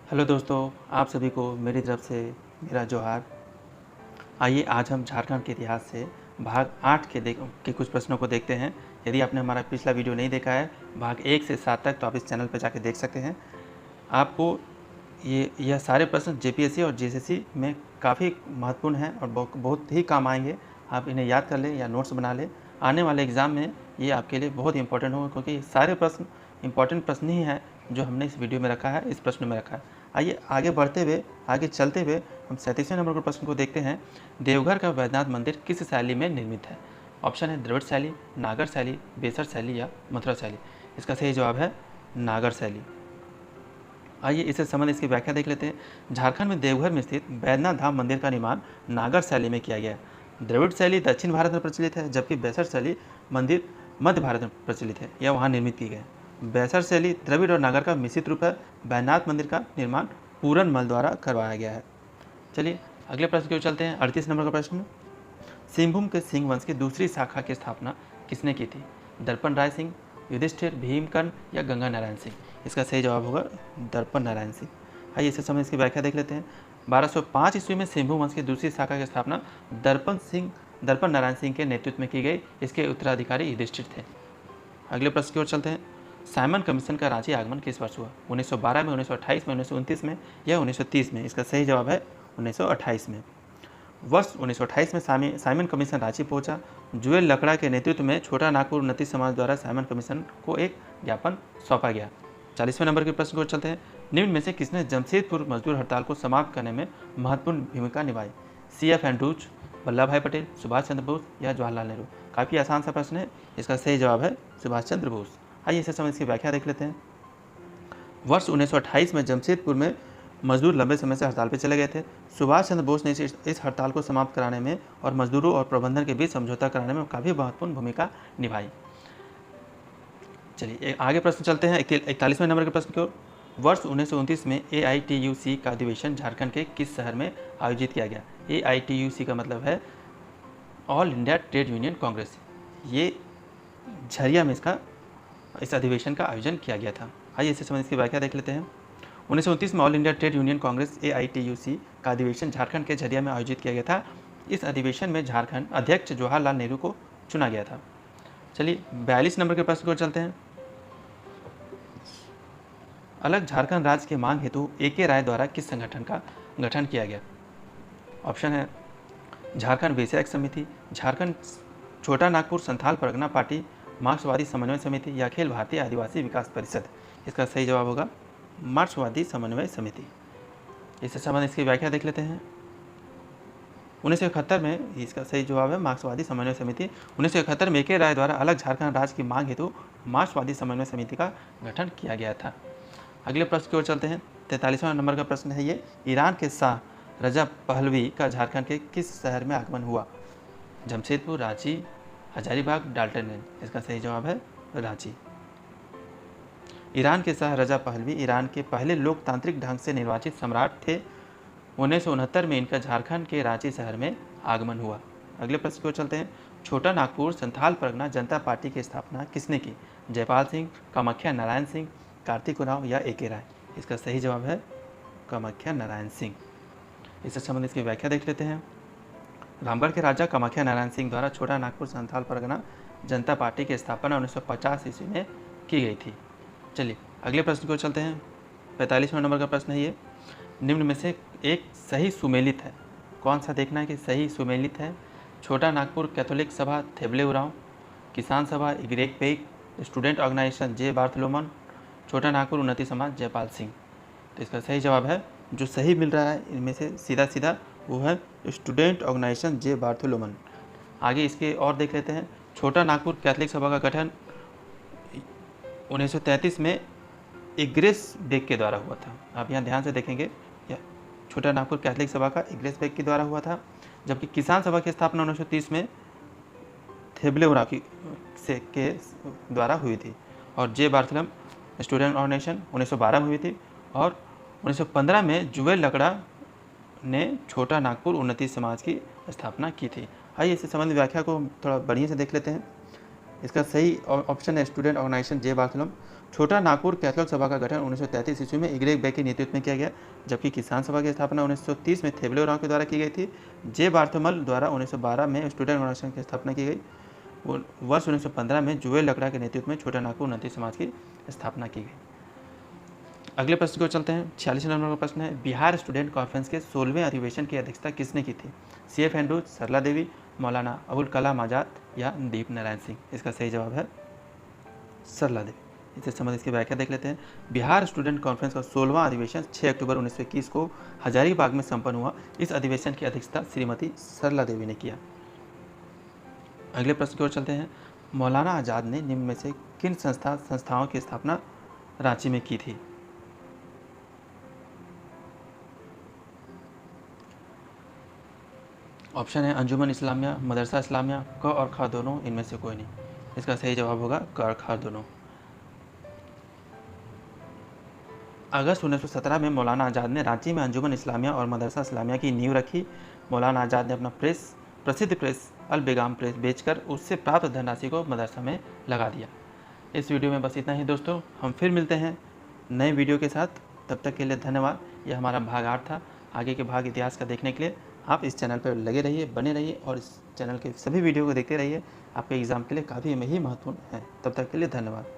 Hello दोस्तों, आप सभी को मेरी तरफ से मेरा जोहार। आइए आज हम झारखंड के इतिहास से भाग 8 के कुछ प्रश्नों को देखते हैं। यदि आपने हमारा पिछला वीडियो नहीं देखा है भाग 1 से 7 तक, तो आप इस चैनल पर जाकर देख सकते हैं। आपको यह सारे प्रश्न जेपीएससी और जीएसएससी में काफ़ी महत्वपूर्ण हैं और बहुत ही काम आएंगे। आप इन्हें याद कर लें या नोट्स बना लें। आने वाले एग्ज़ाम में ये आपके लिए बहुत इंपॉर्टेंट होगा, क्योंकि सारे प्रश्न इंपॉर्टेंट प्रश्न ही हैं जो हमने इस वीडियो में रखा है, इस प्रश्न में रखा है। आइए आगे चलते हुए हम 37वें नंबर के प्रश्न को देखते हैं। देवघर का वैद्यनाथ मंदिर किस शैली में निर्मित है? ऑप्शन है द्रविड़ शैली, नागर शैली, बेसर शैली या मथुरा शैली। इसका सही जवाब है नागर शैली। आइए इससे संबंधित इसकी व्याख्या देख लेते हैं। झारखंड में देवघर में स्थित वैद्यनाथ धाम मंदिर का निर्माण नागर शैली में किया गया है। द्रविड़ शैली दक्षिण भारत में प्रचलित है, जबकि बेसर शैली मंदिर मध्य भारत में प्रचलित है, यह वहाँ निर्मित की गई है। बेसर शैली द्रविड़ और नागर का मिश्रित रूप है। वैद्यनाथ मंदिर का निर्माण पूरन मल द्वारा करवाया गया है। चलिए अगले प्रश्न की ओर चलते हैं। 38 नंबर का प्रश्न, सिंहभूम के सिंह वंश की दूसरी शाखा की स्थापना किसने की थी? दर्पण राय सिंह, युधिष्ठिर, भीमकर्ण या गंगा नारायण सिंह। इसका सही जवाब होगा दर्पण नारायण सिंह। आइए इसे समझ इसकी व्याख्या देख लेते हैं। 1205 ईस्वी में सिंहभूम वंश की दूसरी शाखा की स्थापना दर्पण नारायण सिंह के नेतृत्व में की गई। इसके उत्तराधिकारी युधिष्ठिर थे। अगले प्रश्न की ओर चलते हैं। साइमन कमीशन का रांची आगमन किस वर्ष हुआ? 1912 में, 1928 में, 1929 में या 1930 में? इसका सही जवाब है 1928 में। वर्ष 1928 में साइमन कमीशन रांची पहुंचा। जुएल लकड़ा के नेतृत्व में छोटा नागपुर उन्नति समाज द्वारा साइमन कमीशन को एक ज्ञापन सौंपा गया। 40वें नंबर के प्रश्न को चलते हैं। निम्न में से किसने जमशेदपुर मजदूर हड़ताल को समाप्त करने में महत्वपूर्ण भूमिका निभाई? CF एंड्रूज, वल्लभ भाई पटेल, सुभाष चंद्र बोस या जवाहरलाल नेहरू? काफ़ी आसान सा प्रश्न है। इसका सही जवाब है सुभाष चंद्र बोस। आइए इसे समझ इसकी व्याख्या देख लेते हैं। वर्ष 1928 में जमशेदपुर में मजदूर लंबे समय से हड़ताल पर चले गए थे। सुभाष चंद्र बोस ने इस हड़ताल को समाप्त कराने में और मजदूरों और प्रबंधन के बीच समझौता कराने में काफ़ी महत्वपूर्ण भूमिका निभाई। चलिए आगे प्रश्न चलते हैं 41वें नंबर के प्रश्न की ओर। वर्ष 1929 में AITUC का अधिवेशन झारखंड के किस शहर में आयोजित किया गया? AITUC का मतलब है all India trade union Congress. ये झरिया में इस अधिवेशन का आयोजन किया गया था। आइए इसे समझ इसकी व्याख्या देख लेते हैं। 1929 में all India trade union Congress AITUC का अधिवेशन झारखंड के झरिया में आयोजित किया गया था। इस अधिवेशन में झारखंड अध्यक्ष जवाहरलाल नेहरू को चुना गया था। चलिए 42 नंबर के प्रश्न को चलते हैं। अलग झारखंड राज्य के मांग हेतु AK राय द्वारा किस संगठन का गठन किया गया? ऑप्शन है झारखंड वैश्यक समिति, झारखंड छोटा नागपुर संथाल परगना पार्टी, मार्क्सवादी समन्वय समिति या अखिल भारतीय आदिवासी विकास परिषद। इसका सही जवाब होगा मार्क्सवादी समन्वय समिति। इससे संबंधित इसकी व्याख्या देख लेते हैं। 1971 में इसका सही जवाब है मार्क्सवादी समन्वय समिति। 1971 में AK राय द्वारा अलग झारखंड राज्य की मांग हेतु मार्क्सवादी समन्वय समिति का गठन किया गया था। अगले प्रश्न की ओर चलते हैं। 43वां नंबर का प्रश्न है ये, ईरान के शाह रजा पहलवी का झारखंड के किस शहर में आगमन हुआ? जमशेदपुर, रांची, हजारीबाग, डाल्टनगंज। इसका सही जवाब है रांची। ईरान के शाह रजा पहलवी ईरान के पहले लोकतांत्रिक ढंग से निर्वाचित सम्राट थे। 1969 में इनका झारखंड के रांची शहर में आगमन हुआ। अगले प्रश्न की ओर चलते हैं। छोटा नागपुर संथाल परगना जनता पार्टी की स्थापना किसने की? जयपाल सिंह, कामाख्या नारायण सिंह, कार्तिक उरांव या AK राय? इसका सही जवाब है कामाख्या नारायण सिंह। इससे संबंधित इसकी व्याख्या देख लेते हैं। रामगढ़ के राजा कामाख्या नारायण सिंह द्वारा छोटा नागपुर संथाल परगना जनता पार्टी की स्थापना 1950 ईस्वी में की गई थी। चलिए अगले प्रश्न को चलते हैं। 45वां नंबर का प्रश्न है ये, निम्न में से एक सही सुमेलित है। कौन सा देखना है कि सही सुमेलित है? छोटा नागपुर कैथोलिक सभा थेबले उरांव, किसान सभा इग्रेक पेक, स्टूडेंट ऑर्गेनाइजेशन J बार्थलोमन, छोटा नागपुर उन्नति समाज जयपाल सिंह। तो इसका सही जवाब है, जो सही मिल रहा है इनमें से सीधा वो है स्टूडेंट ऑर्गेनाइजेशन J बार्थलोमन। आगे इसके और देख लेते हैं। छोटा नागपुर कैथोलिक सभा का गठन 1933 में इग्रेस बेक के द्वारा हुआ था। आप यहाँ ध्यान से देखेंगे, छोटा नागपुर कैथोलिक सभा का इग्रेस बेक के द्वारा हुआ था, जबकि किसान सभा की स्थापना 1930 में थेबले उरांव के द्वारा हुई थी। और J बार्थलोम स्टूडेंट ऑर्गेनाइजेशन 1912 में हुई थी। और 1915 में जुएल लकड़ा ने छोटा नागपुर उन्नति समाज की स्थापना की थी। आइए इससे संबंधित व्याख्या को थोड़ा बढ़िया से देख लेते हैं। इसका सही ऑप्शन है स्टूडेंट ऑर्गेनाइजेशन J बार्थलोम। छोटा नागपुर कैथोलिक सभा का गठन 1933 ईस्वी में इग्रेग बेक के नेतृत्व में किया गया, जबकि किसान सभा की स्थापना 1930 में थेबले राव के द्वारा की गई थी। जे बार्थमल द्वारा 1912 में स्टूडेंट ऑर्गेनाइजेशन की स्थापना की गई। वर्ष 1915 में जुएल लकड़ा के नेतृत्व में छोटा नागपुर उन्नति समाज की स्थापना की गई। अगले प्रश्न को चलते हैं। 46 नंबर का प्रश्न है, बिहार स्टूडेंट कॉन्फ्रेंस के 16वें अधिवेशन की अध्यक्षता किसने की थी? CF एंड्रूज, सरला देवी, मौलाना अबुल कलाम आज़ाद या दीप नारायण सिंह? इसका सही जवाब है सरला देवी। इससे संबंधित इसकी व्याख्या देख लेते हैं। बिहार स्टूडेंट कॉन्फ्रेंस का 16वां अधिवेशन 6 अक्टूबर 1921 को हजारीबाग में संपन्न हुआ। इस अधिवेशन की अध्यक्षता श्रीमती सरला देवी ने किया। अगले प्रश्न की ओर चलते हैं। मौलाना आज़ाद ने निम्न में से किन संस्थाओं की स्थापना रांची में की थी? ऑप्शन है अंजुमन इस्लामिया, मदरसा इस्लामिया, क और ख दोनों, इनमें से कोई नहीं। इसका सही जवाब होगा क और ख दोनों। अगस्त 1917 में मौलाना आज़ाद ने रांची में अंजुमन इस्लामिया और मदरसा इस्लामिया की नींव रखी। मौलाना आज़ाद ने अपना प्रसिद्ध प्रेस अल बेगाम प्रेस बेचकर उससे प्राप्त धनराशि को मदरसा में लगा दिया। इस वीडियो में बस इतना ही दोस्तों, हम फिर मिलते हैं नए वीडियो के साथ। तब तक के लिए धन्यवाद। यह हमारा भाग 8 था। आगे के भाग इतिहास का देखने के लिए आप इस चैनल पर लगे रहिए, बने रहिए और इस चैनल के सभी वीडियो को देखते रहिए। आपके एग्ज़ाम के लिए काफ़ी ही महत्वपूर्ण है। तब तक के लिए धन्यवाद।